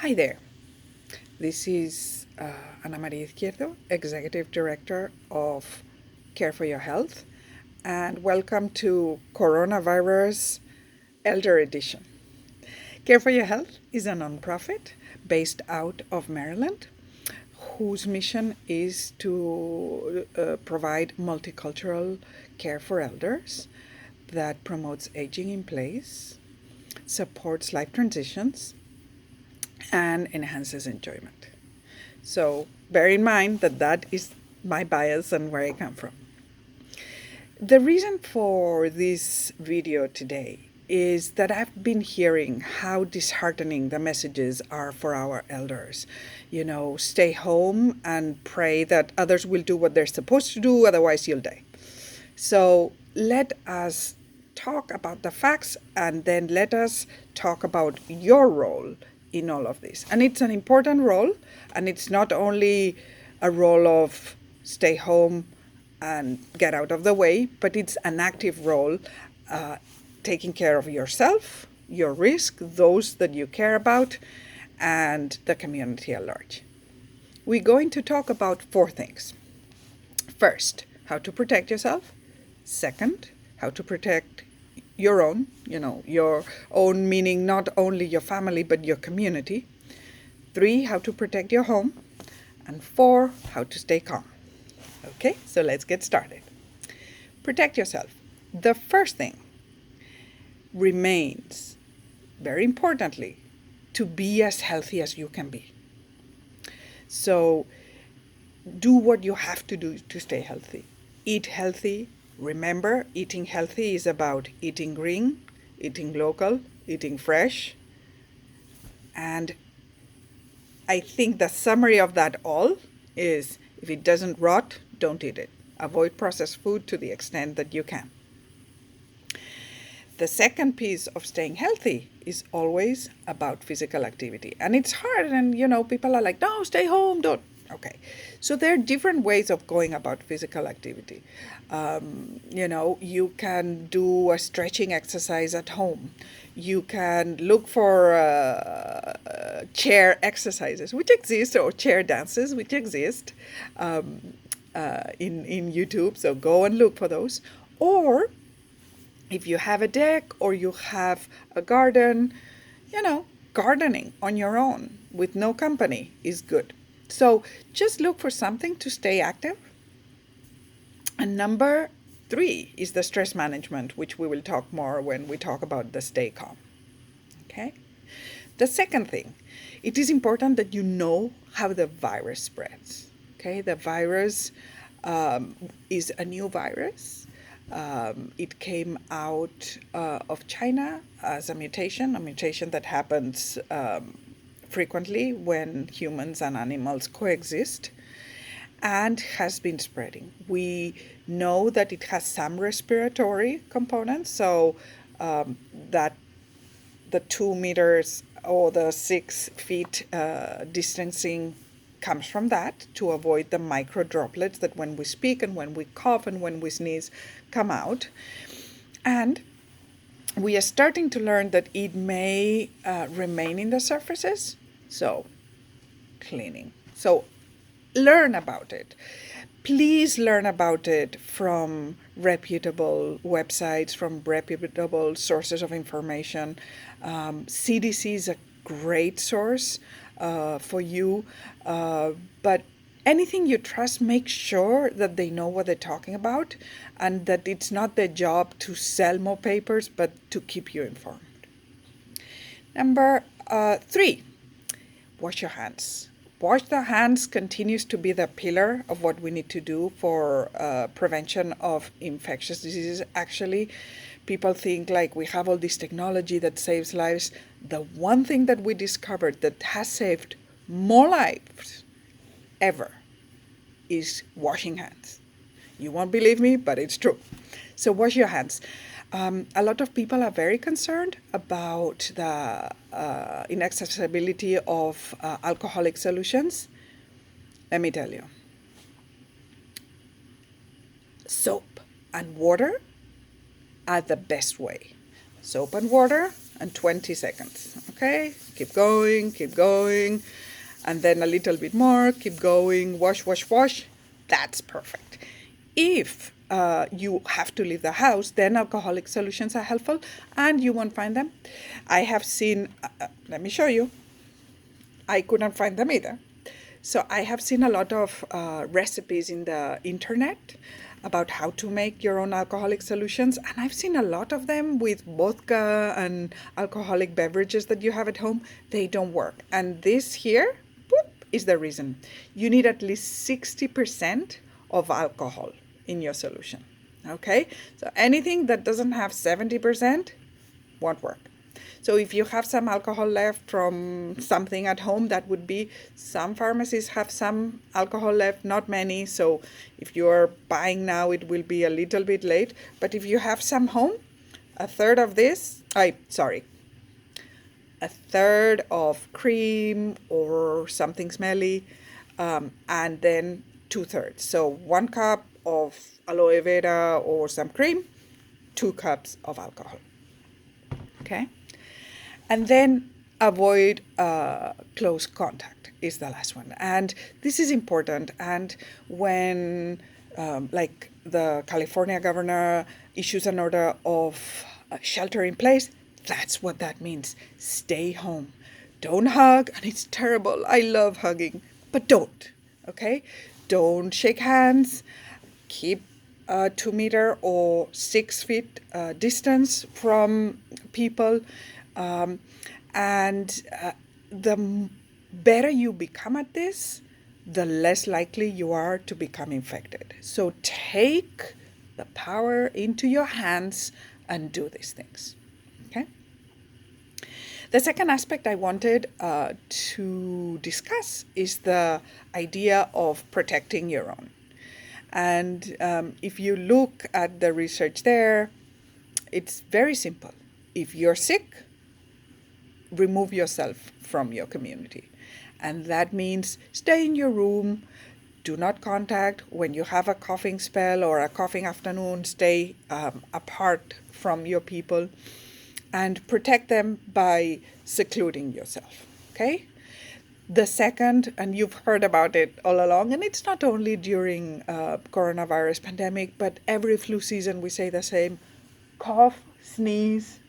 Hi there. This is Ana Maria Izquierdo, Executive Director of Care for Your Health, and welcome to Coronavirus Elder Edition. Care for Your Health is a nonprofit based out of Maryland whose mission is to provide multicultural care for elders that promotes aging in place, supports life transitions, and enhances enjoyment. So bear in mind that that is my bias and where I come from. The reason for this video today is that I've been hearing how disheartening the messages are for our elders. You know, stay home and pray that others will do what they're supposed to do, otherwise you'll die. So let us talk about the facts and then let us talk about your role in all of this. And it's an important role, and it's not only a role of stay home and get out of the way, but it's an active role taking care of yourself, your risk, those that you care about, and the community at large. We're going to talk about four things. First, how to protect yourself. Second, how to protect your own, your own meaning not only your family, but your community. 3, how to protect your home. And 4, how to stay calm. Okay, so let's get started. Protect yourself. The first thing remains, very importantly, to be as healthy as you can be. So do what you have to do to stay healthy. Eat healthy. Remember, eating healthy is about eating green, eating local, eating fresh. And I think the summary of that all is if it doesn't rot, don't eat it. Avoid processed food to the extent that you can. The second piece of staying healthy is always about physical activity. And it's hard, and people are like, no, stay home, don't. Okay, so there are different ways of going about physical activity. You can do a stretching exercise at home. You can look for chair exercises, which exist, or chair dances, which exist in YouTube. So go and look for those. Or if you have a deck or you have a garden, gardening on your own with no company is good. So just look for something to stay active. And number 3 is the stress management, which we will talk more when we talk about the stay calm. Okay? The second thing, it is important that you know how the virus spreads. Okay? The virus is a new virus. It came out of China as a mutation that happens frequently when humans and animals coexist, and has been spreading. We know that it has some respiratory components, so that the 2 meters or the 6 feet distancing comes from that, to avoid the micro droplets that when we speak and when we cough and when we sneeze come out. And we are starting to learn that it may remain in the surfaces, so cleaning. So learn about it. Please learn about it from reputable websites, from reputable sources of information. CDC is a great source for you, but anything you trust, make sure that they know what they're talking about and that it's not their job to sell more papers, but to keep you informed. Number 3, wash your hands. Wash the hands continues to be the pillar of what we need to do for prevention of infectious diseases. Actually, people think like we have all this technology that saves lives. The one thing that we discovered that has saved more lives ever is washing hands. You won't believe me, but it's true. So wash your hands. A lot of people are very concerned about the inaccessibility of alcoholic solutions. Let me tell you, soap and water are the best way. Soap and water and 20 seconds. Okay, keep going, and then a little bit more, keep going, wash, wash, wash. That's perfect. If you have to leave the house, then alcoholic solutions are helpful, and you won't find them. I have seen, let me show you. I couldn't find them either. So I have seen a lot of recipes in the internet about how to make your own alcoholic solutions, and I've seen a lot of them with vodka and alcoholic beverages that you have at home. They don't work, and this here, boop, is the reason. You need at least 60% of alcohol in your solution. Okay, so anything that doesn't have 70% won't work. So if you have some alcohol left from something at home, that would be, some pharmacies have some alcohol left, not many. So if you're buying now, it will be a little bit late. But if you have some home, a third of this, a third of cream or something smelly, and then 2/3. So 1 cup of aloe vera or some cream, 2 cups of alcohol. Okay? And then avoid close contact is the last one. And this is important. And when, like, the California governor issues an order of shelter in place, that's what that means. Stay home. Don't hug. And it's terrible. I love hugging. But don't. Okay? Don't shake hands. Keep 2 meter or 6 feet distance from people. And the better you become at this, the less likely you are to become infected. So take the power into your hands and do these things. Okay? The second aspect I wanted to discuss is the idea of protecting your own. And if you look at the research there, it's very simple. If you're sick, remove yourself from your community. And that means stay in your room, do not contact. When you have a coughing spell or a coughing afternoon, stay apart from your people and protect them by secluding yourself, okay? The second, and you've heard about it all along, and it's not only during coronavirus pandemic, but every flu season we say the same: cough, sneeze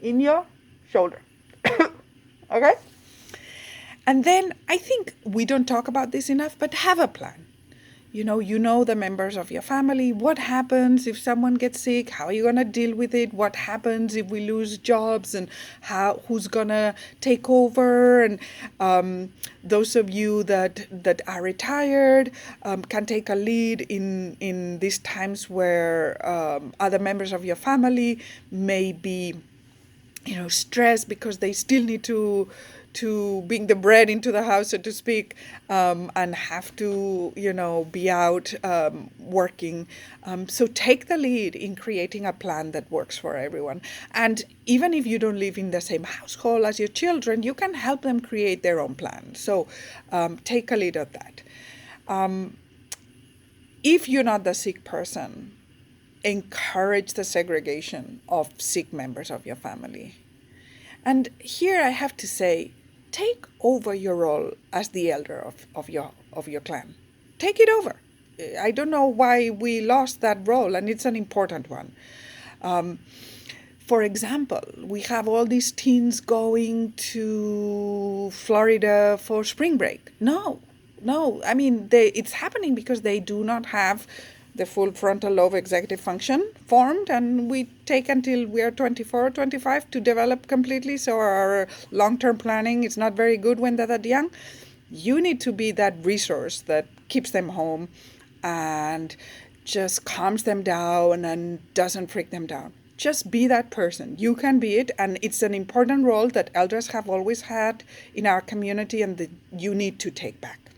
in your shoulder. Okay? And then I think we don't talk about this enough, but have a plan. You know the members of your family. What happens if someone gets sick? How are you going to deal with it? What happens if we lose jobs? And who's going to take over? And those of you that are retired can take a lead in these times where other members of your family may be stressed because they still need to bring the bread into the house, so to speak, and have to, be out working. So take the lead in creating a plan that works for everyone. And even if you don't live in the same household as your children, you can help them create their own plan. So take a lead of that. If you're not the sick person, encourage the segregation of sick members of your family. And here I have to say, take over your role as the elder of your clan. Take it over. I don't know why we lost that role, and it's an important one. For example, we have all these teens going to Florida for spring break. No. I mean, it's happening because they do not have the full frontal lobe executive function formed, and we take until we are 24 or 25 to develop completely. So our long-term planning is not very good when they're that young. You need to be that resource that keeps them home and just calms them down and doesn't freak them down. Just be that person. You can be it, and it's an important role that elders have always had in our community and that you need to take back.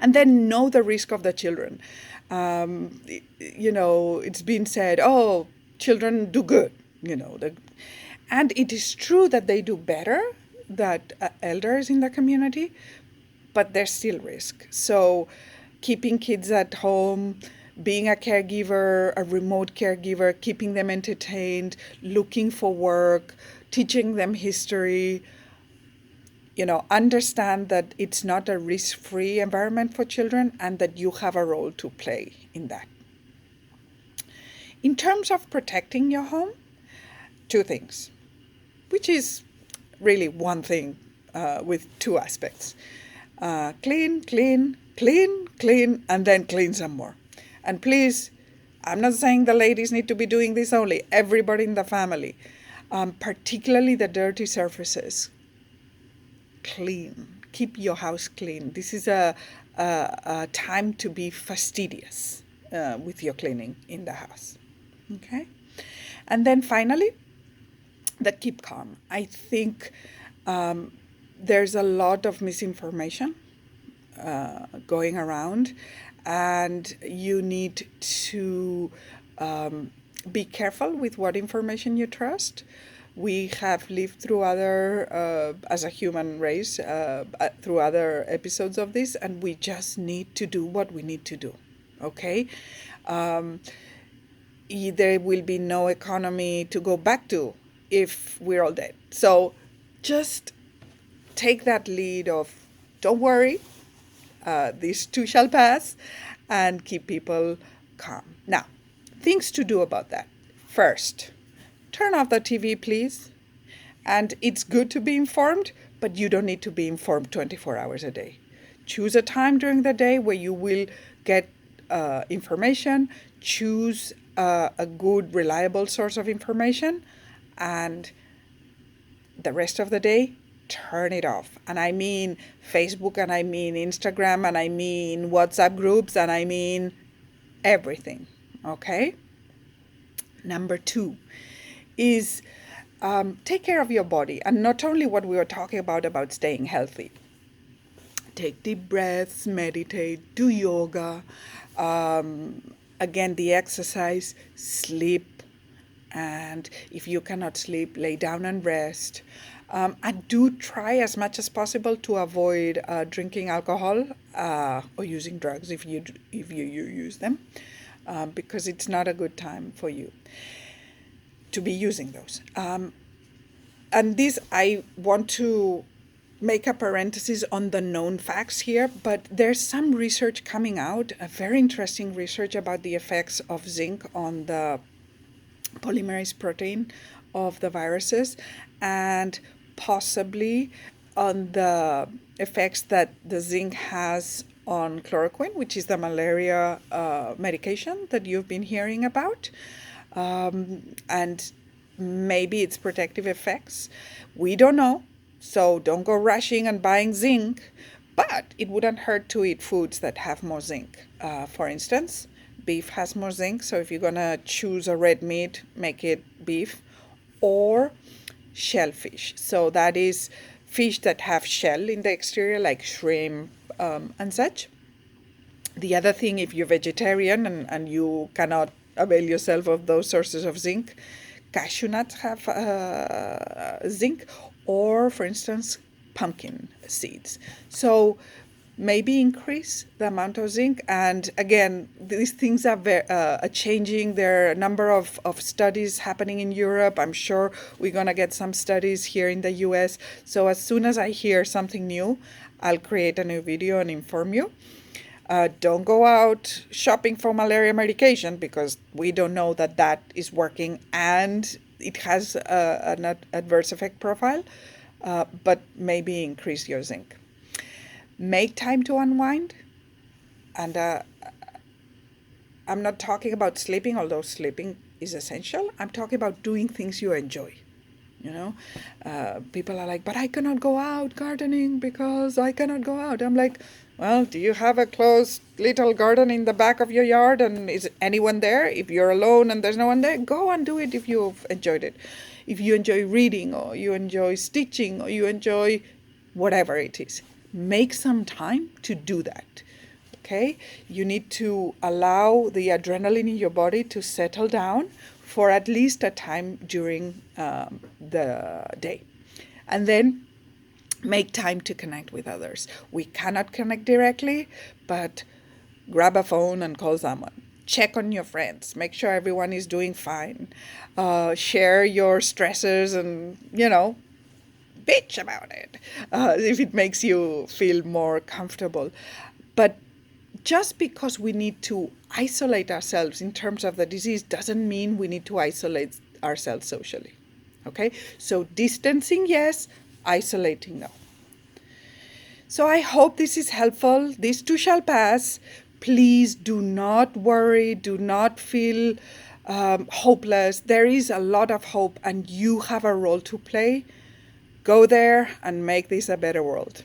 And then know the risk of the children. It's been said, children do good, and it is true that they do better than elders in the community, but there's still risk. So keeping kids at home, being a caregiver, a remote caregiver, keeping them entertained, looking for work, teaching them history, understand that it's not a risk-free environment for children and that you have a role to play in that. In terms of protecting your home, two things, which is really one thing with two aspects. Clean, clean, clean, clean, and then clean some more. And please, I'm not saying the ladies need to be doing this only, everybody in the family, particularly the dirty surfaces. Clean. Keep your house clean. This is a time to be fastidious with your cleaning in the house. Okay? And then finally, the keep calm. I think there's a lot of misinformation going around, and you need to be careful with what information you trust. We have lived through other, as a human race, through other episodes of this, and we just need to do what we need to do, okay? There will be no economy to go back to if we're all dead. So just take that lead of, don't worry, this too shall pass, and keep people calm. Now, things to do about that. First, turn off the TV, please. And it's good to be informed, but you don't need to be informed 24 hours a day. Choose a time during the day where you will get information. Choose a good, reliable source of information. And the rest of the day, turn it off. And I mean Facebook, and I mean Instagram, and I mean WhatsApp groups, and I mean everything. Okay? Number 2 is take care of your body. And not only what we were talking about staying healthy. Take deep breaths, meditate, do yoga. Again, the exercise, sleep. And if you cannot sleep, lay down and rest. And do try as much as possible to avoid drinking alcohol or using drugs if you use them, because it's not a good time for you to be using those. And this, I want to make a parenthesis on the known facts here, but there's some research coming out, a very interesting research about the effects of zinc on the polymerase protein of the viruses, and possibly on the effects that the zinc has on chloroquine, which is the malaria medication that you've been hearing about. And maybe its protective effects. We don't know, so don't go rushing and buying zinc, but it wouldn't hurt to eat foods that have more zinc. For instance, beef has more zinc, so if you're gonna choose a red meat, make it beef, or shellfish. So that is fish that have shell in the exterior, like shrimp and such. The other thing, if you're vegetarian and you cannot avail yourself of those sources of zinc, cashew nuts have zinc, or for instance, pumpkin seeds. So maybe increase the amount of zinc. And again, these things are changing. There are a number of studies happening in Europe. I'm sure we're going to get some studies here in the US. So as soon as I hear something new, I'll create a new video and inform you. Don't go out shopping for malaria medication, because we don't know that that is working and it has an adverse effect profile, but maybe increase your zinc. Make time to unwind. And I'm not talking about sleeping, although sleeping is essential. I'm talking about doing things you enjoy. People are like, but I cannot go out gardening because I cannot go out. I'm like, well, do you have a closed little garden in the back of your yard, and is anyone there? If you're alone and there's no one there, go and do it if you've enjoyed it. If you enjoy reading, or you enjoy stitching, or you enjoy whatever it is, make some time to do that. Okay? You need to allow the adrenaline in your body to settle down for at least a time during the day. And then make time to connect with others. We cannot connect directly, but grab a phone and call someone. check on your friends, make sure everyone is doing fine, share your stressors, and bitch about it if it makes you feel more comfortable. But just because we need to isolate ourselves in terms of the disease doesn't mean we need to isolate ourselves socially. Okay? So distancing, yes, isolating, no. So I hope this is helpful. This too shall pass. Please do not worry, do not feel hopeless. There is a lot of hope, and you have a role to play. Go there and make this a better world.